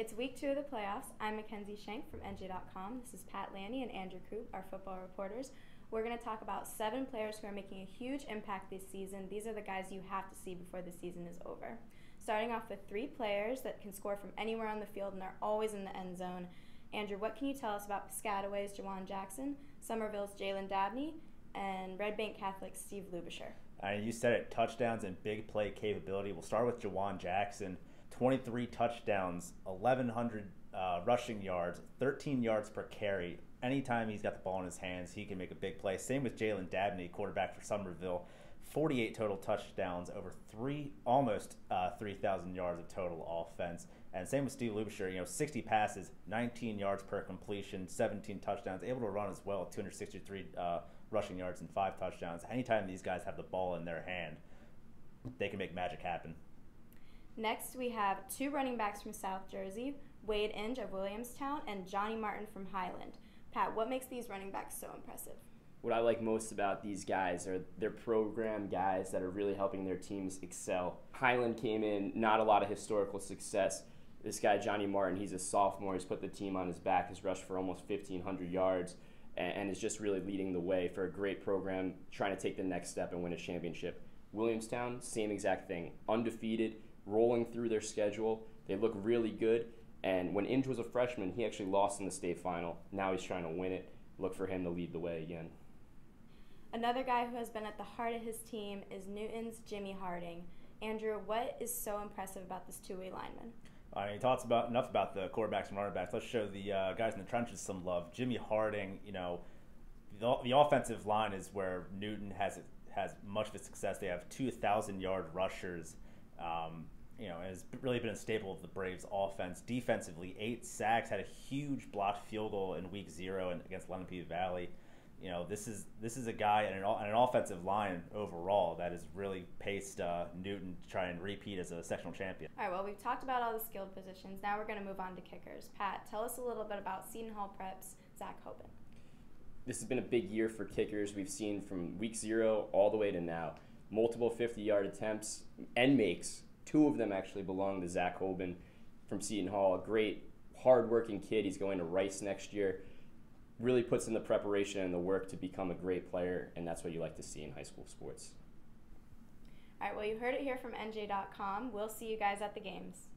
It's week 2 of the playoffs. I'm Mackenzie Schenk from NJ.com. This is Pat Lanny and Andrew Coop, our football reporters. We're going to talk about 7 players who are making a huge impact this season. These are the guys you have to see before the season is over. Starting off with 3 players that can score from anywhere on the field and they're always in the end zone. Andrew, what can you tell us about Piscataway's Juwan Jackson, Somerville's Jalen Dabney, and Red Bank Catholic's Steve Lubisher? You said it, touchdowns and big play capability. We'll start with Juwan Jackson. 23 touchdowns, 1,100 rushing yards, 13 yards per carry. Anytime he's got the ball in his hands, he can make a big play. Same with Jalen Dabney, quarterback for Somerville. 48 total touchdowns, over almost 3,000 yards of total offense. And same with Steve Lubisher, 60 passes, 19 yards per completion, 17 touchdowns, able to run as well, 263 rushing yards and 5 touchdowns. Anytime these guys have the ball in their hand, they can make magic happen. Next, we have 2 running backs from South Jersey, Wade Inge of Williamstown and Johnny Martin from Highland. Pat, what makes these running backs so impressive? What I like most about these guys are they're program guys that are really helping their teams excel. Highland came in, not a lot of historical success. This guy, Johnny Martin, he's a sophomore. He's put the team on his back. He's rushed for almost 1,500 yards and is just really leading the way for a great program trying to take the next step and win a championship. Williamstown, same exact thing. Undefeated, rolling through their schedule. They look really good. And when Inge was a freshman, he actually lost in the state final. Now he's trying to win it. Look for him to lead the way again. Another guy who has been at the heart of his team is Newton's Jimmy Harding. Andrew, what is so impressive about this two-way lineman? He talks enough about the quarterbacks and running backs. Let's show the guys in the trenches some love. Jimmy Harding, the offensive line is where Newton has much of his success. They have 2,000-yard rushers. Has really been a staple of the Braves' offense. Defensively, 8 sacks, had a huge blocked field goal in Week 0 against Lenape Valley. This is a guy and an offensive line overall that has really paced Newton to try and repeat as a sectional champion. All right, well, we've talked about all the skilled positions. Now we're going to move on to kickers. Pat, tell us a little bit about Seton Hall Prep's Zach Hoban. This has been a big year for kickers. We've seen from Week 0 all the way to now. Multiple 50-yard attempts and makes. 2 of them actually belong to Zach Hoban from Seton Hall. A great, hard-working kid. He's going to Rice next year. Really puts in the preparation and the work to become a great player, and that's what you like to see in high school sports. All right, well, you heard it here from NJ.com. We'll see you guys at the games.